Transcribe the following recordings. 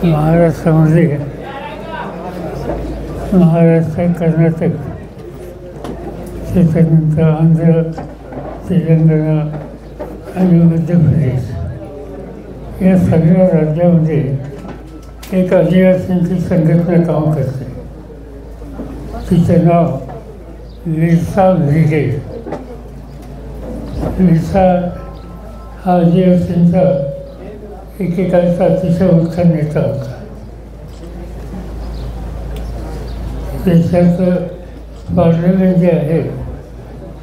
महाराष्ट्रामध्ये महाराष्ट्र, कर्नाटक, त्याच्यानंतर आंध्र, तेलंगणा आणि मध्य प्रदेश या सगळ्या राज्यामध्ये एक आदिवासींची संघटना काम करते. तिचं नाव लिसा ब्रिगेड. लिसा हा आदिवासींचा एकेकाळचा अतिशय मोठा नेता होता. देशाचं पार्लमेंट जे आहे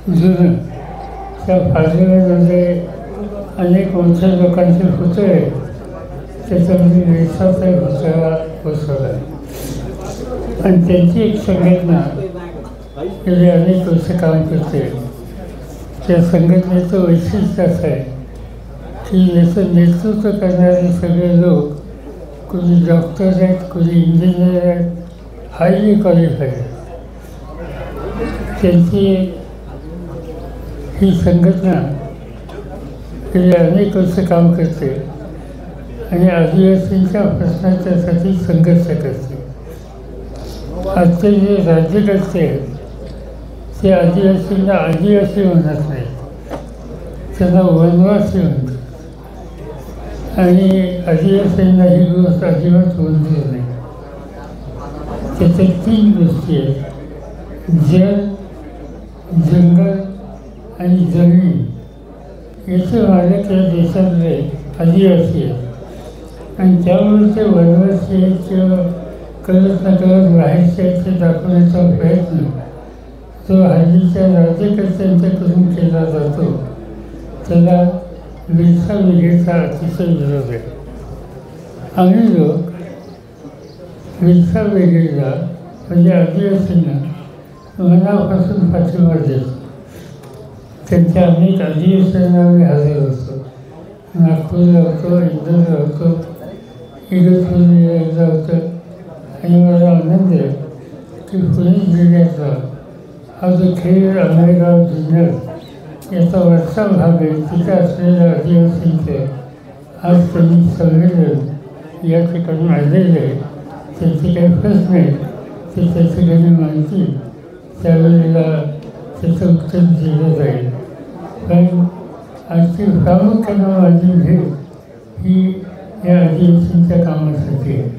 जुनं, त्या पार्लमेंटमध्ये अनेक मोठ्या लोकांचे पुतळे, त्याच्यामध्ये लिसाचा एक पुतळा बसवला आणि त्यांची एक संघटना गेली अनेक वर्ष काम करते. त्या संघटनेचं वैशिष्ट्य असं आहे की याचं नेतृत्व करणारे सगळे लोक कोणी डॉक्टर आहेत, कोणी इंजिनियर आहेत, हायली क्वालिफाईड आहेत. त्यांची ही संघटना गेली अनेक वर्ष काम करते आणि आदिवासींच्या प्रश्नांच्यासाठी संघर्ष करते. आजचे जे राज्यकर्ते आहेत ते आदिवासींना आदिवासी म्हणत नाहीत, त्यांना वनवासी म्हणतात आणि आदिवासींना ही गोष्ट अजिबात मंजूर नाही. त्याच्या 3 गोष्टी आहेत: जल, जंगल आणि जमीन. याचे मालक या देशातले आदिवासी आहेत आणि त्यामुळे ते वनवासी आहेत किंवा कळत न कळत बाहेरचे आहेत ते दाखवण्याचा प्रयत्न जो हल्लीच्या राज्यकर्त्यांच्याकडून केला जातो त्याला लिसा ब्रिगेडचा अतिशय विरोध आहे. आम्ही लोक लिसा ब्रिगेडला म्हणजे आदिवासींना मनापासून पाठिंबा देतो. त्यांच्या अनेक अधिवेशनांना आम्ही हजर होतो. नागपूरला होतो, इंदोरला होतो, इगतपुरीला एकदा होतं आणि मला आनंद आहे की पुणे जिल्ह्याचा हा जो खेळ अमेरिका जुन्नर याचा वरचा भाग आहे तिथे असलेल्या आदिवासींचे आज त्यांनी संमेलन या ठिकाणी आलेले आहे. त्यांचे काही प्रश्न आहेत ते त्या ठिकाणी माहिती त्यावेळेला त्याचं उत्तर दिलं जाईल. पण आजची प्रामुख्यानं माझी भेट ही या आदिवासींच्या कामासाठी आहे.